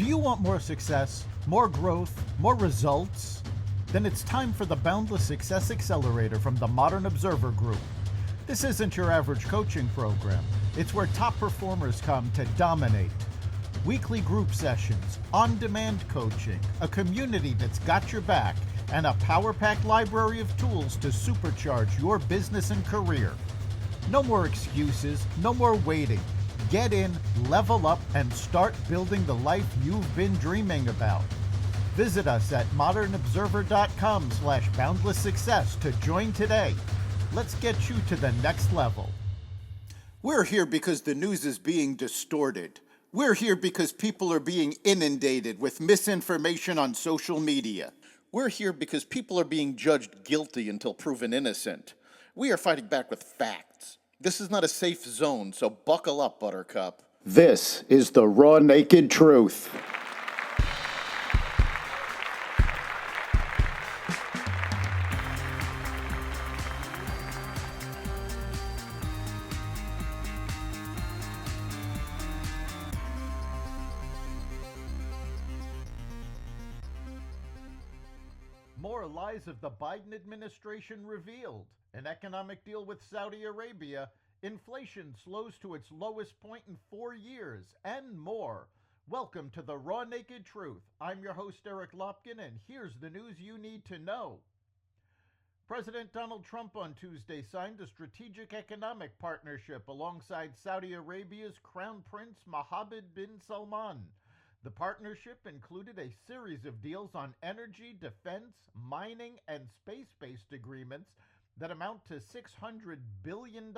Do you want more success, more growth, more results? Then it's time for the Boundless Success Accelerator from the Modern Observer Group. This isn't your average coaching program. It's where top performers come to dominate. Weekly group sessions, on-demand coaching, a community that's got your back, and a power-packed library of tools to supercharge your business and career. No more excuses, no more waiting. Get in, level up, and start building the life you've been dreaming about. Visit us at modernobserver.com/boundlesssuccess to join today. Let's get you to the next level. We're here because the news is being distorted. We're here because people are being inundated with misinformation on social media. We're here because people are being judged guilty until proven innocent. We are fighting back with facts. This is not a safe zone, so buckle up, Buttercup. This is the raw, naked truth. More lies of the Biden administration revealed. An economic deal with Saudi Arabia. Inflation slows to its lowest point in 4 years, and more. Welcome to the Raw Naked Truth. I'm your host, Eric Lopkin, and here's the news you need to know. President Donald Trump on Tuesday signed a strategic economic partnership alongside Saudi Arabia's Crown Prince Mohammed bin Salman. The partnership included a series of deals on energy, defense, mining, and space-based agreements that amount to $600 billion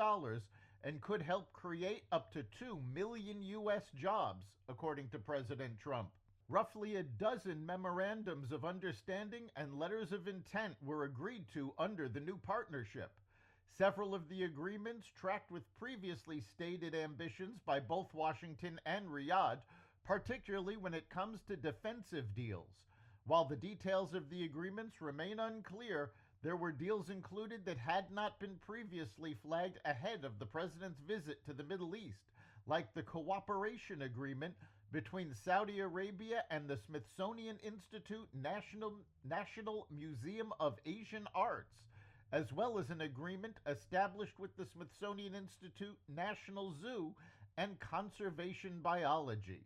and could help create up to 2 million U.S. jobs, according to President Trump. Roughly a dozen memorandums of understanding and letters of intent were agreed to under the new partnership. Several of the agreements tracked with previously stated ambitions by both Washington and Riyadh, particularly when it comes to defensive deals. While the details of the agreements remain unclear, there were deals included that had not been previously flagged ahead of the president's visit to the Middle East, like the cooperation agreement between Saudi Arabia and the Smithsonian Institute National Museum of Asian Arts, as well as an agreement established with the Smithsonian Institute National Zoo and Conservation Biology.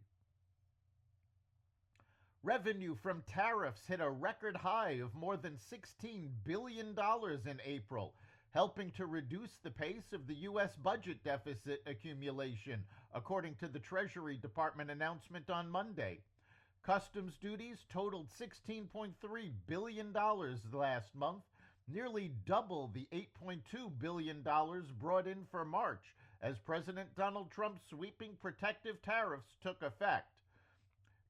Revenue from tariffs hit a record high of more than $16 billion in April, helping to reduce the pace of the U.S. budget deficit accumulation, according to the Treasury Department announcement on Monday. Customs duties totaled $16.3 billion last month, nearly double the $8.2 billion brought in for March, as President Donald Trump's sweeping protective tariffs took effect.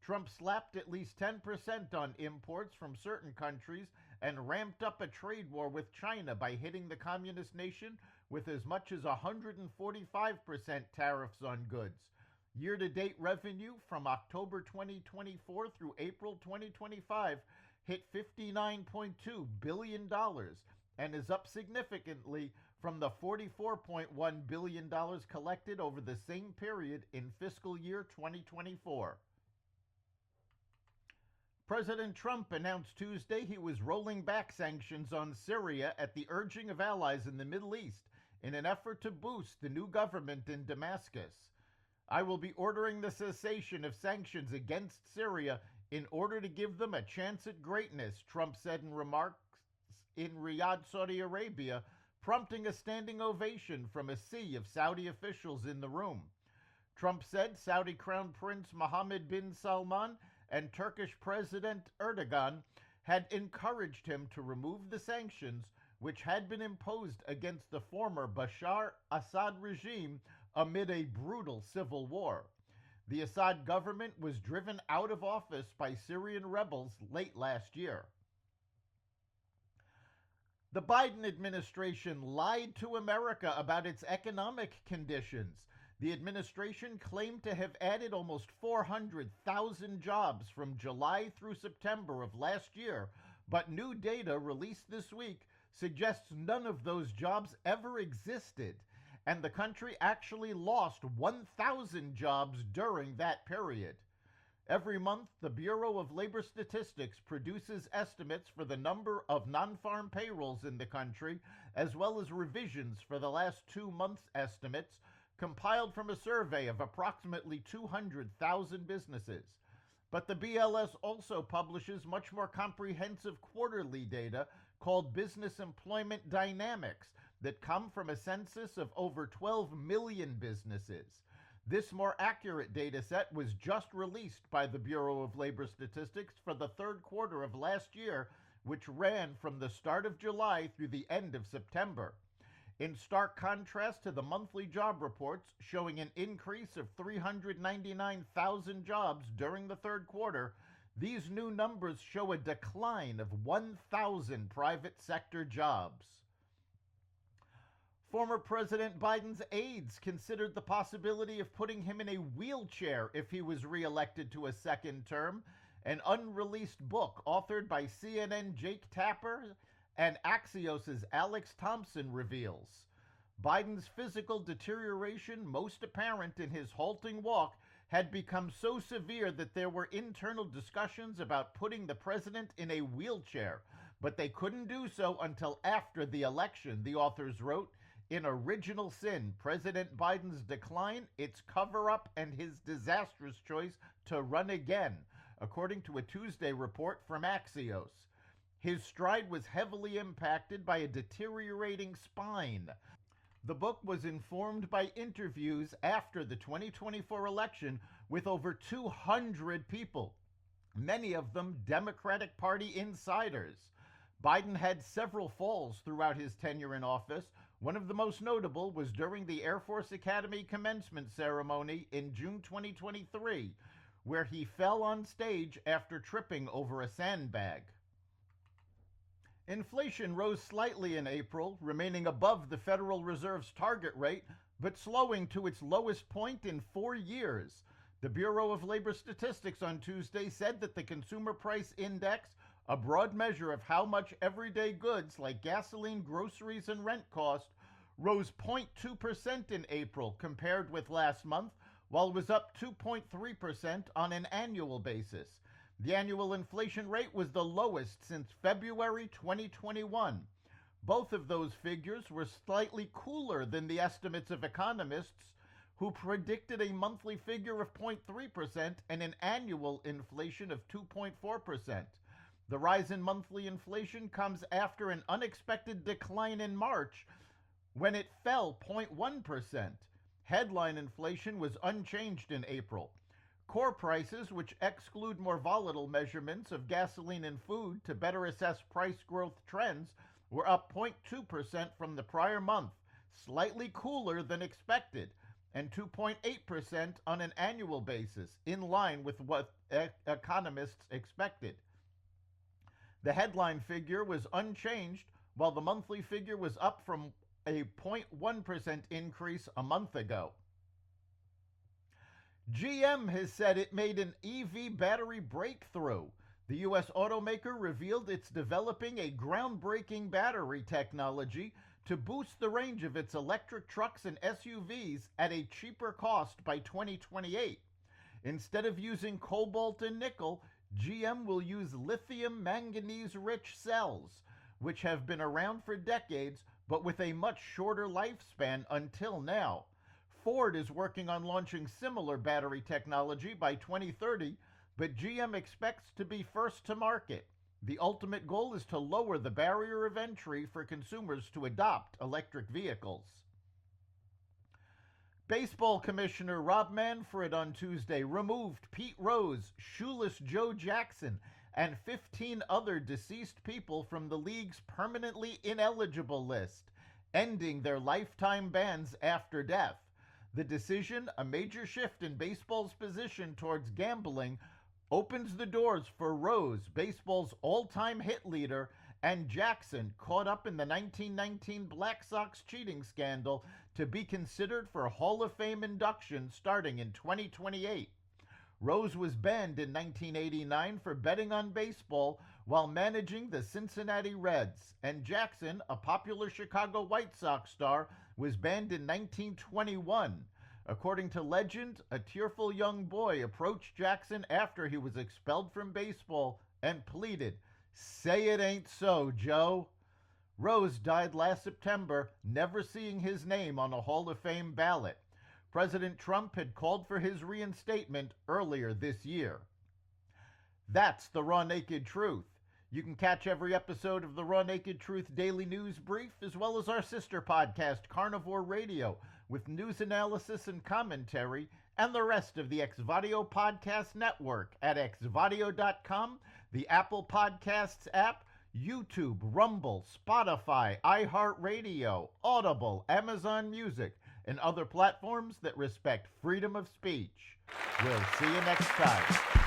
Trump slapped at least 10% on imports from certain countries and ramped up a trade war with China by hitting the communist nation with as much as 145% tariffs on goods. Year-to-date revenue from October 2024 through April 2025 hit $59.2 billion and is up significantly from the $44.1 billion collected over the same period in fiscal year 2024. President Trump announced Tuesday he was rolling back sanctions on Syria at the urging of allies in the Middle East in an effort to boost the new government in Damascus. I will be ordering the cessation of sanctions against Syria in order to give them a chance at greatness, Trump said in remarks in Riyadh, Saudi Arabia, prompting a standing ovation from a sea of Saudi officials in the room. Trump said Saudi Crown Prince Mohammed bin Salman and Turkish President Erdogan had encouraged him to remove the sanctions which had been imposed against the former Bashar Assad regime amid a brutal civil war. The Assad government was driven out of office by Syrian rebels late last year. The Biden administration lied to America about its economic conditions. The administration claimed to have added almost 400,000 jobs from July through September of last year, but new data released this week suggests none of those jobs ever existed, and the country actually lost 1,000 jobs during that period. Every month, the Bureau of Labor Statistics produces estimates for the number of non-farm payrolls in the country, as well as revisions for the last 2 months' estimates, compiled from a survey of approximately 200,000 businesses. But the BLS also publishes much more comprehensive quarterly data called Business Employment Dynamics that come from a census of over 12 million businesses. This more accurate data set was just released by the Bureau of Labor Statistics for the third quarter of last year, which ran from the start of July through the end of September. In stark contrast to the monthly job reports showing an increase of 399,000 jobs during the third quarter, these new numbers show a decline of 1,000 private sector jobs. Former President Biden's aides considered the possibility of putting him in a wheelchair if he was reelected to a second term. An unreleased book authored by CNN Jake Tapper and Axios' Alex Thompson reveals. Biden's physical deterioration, most apparent in his halting walk, had become so severe that there were internal discussions about putting the president in a wheelchair, but they couldn't do so until after the election, the authors wrote. In Original Sin, President Biden's decline, its cover-up, and his disastrous choice to run again, according to a Tuesday report from Axios. His stride was heavily impacted by a deteriorating spine. The book was informed by interviews after the 2024 election with over 200 people, many of them Democratic Party insiders. Biden had several falls throughout his tenure in office. One of the most notable was during the Air Force Academy commencement ceremony in June 2023, where he fell on stage after tripping over a sandbag. Inflation rose slightly in April, remaining above the Federal Reserve's target rate, but slowing to its lowest point in 4 years. The Bureau of Labor Statistics on Tuesday said that the Consumer Price Index, a broad measure of how much everyday goods like gasoline, groceries, and rent cost, rose 0.2% in April compared with last month, while it was up 2.3% on an annual basis. The annual inflation rate was the lowest since February 2021. Both of those figures were slightly cooler than the estimates of economists who predicted a monthly figure of 0.3% and an annual inflation of 2.4%. The rise in monthly inflation comes after an unexpected decline in March when it fell 0.1%. Headline inflation was unchanged in April. Core prices, which exclude more volatile measurements of gasoline and food to better assess price growth trends, were up 0.2% from the prior month, slightly cooler than expected, and 2.8% on an annual basis, in line with what economists expected. The headline figure was unchanged, while the monthly figure was up from a 0.1% increase a month ago. GM has said it made an EV battery breakthrough. The U.S. automaker revealed it's developing a groundbreaking battery technology to boost the range of its electric trucks and SUVs at a cheaper cost by 2028. Instead of using cobalt and nickel, GM will use lithium manganese-rich cells, which have been around for decades, but with a much shorter lifespan until now. Ford is working on launching similar battery technology by 2030, but GM expects to be first to market. The ultimate goal is to lower the barrier of entry for consumers to adopt electric vehicles. Baseball Commissioner Rob Manfred on Tuesday removed Pete Rose, Shoeless Joe Jackson, and 15 other deceased people from the league's permanently ineligible list, ending their lifetime bans after death. The decision, a major shift in baseball's position towards gambling, opens the doors for Rose, baseball's all-time hit leader, and Jackson, caught up in the 1919 Black Sox cheating scandal, to be considered for Hall of Fame induction starting in 2028. Rose was banned in 1989 for betting on baseball while managing the Cincinnati Reds, and Jackson, a popular Chicago White Sox star, was banned in 1921. According to legend, a tearful young boy approached Jackson after he was expelled from baseball and pleaded, "Say it ain't so, Joe." Rose died last September, never seeing his name on a Hall of Fame ballot. President Trump had called for his reinstatement earlier this year. That's the Raw Naked Truth. You can catch every episode of the Raw Naked Truth Daily News Brief, as well as our sister podcast, Carnivore Radio, with news analysis and commentary, and the rest of the Xvadio Podcast Network at xvadio.com, the Apple Podcasts app, YouTube, Rumble, Spotify, iHeartRadio, Audible, Amazon Music, and other platforms that respect freedom of speech. We'll see you next time.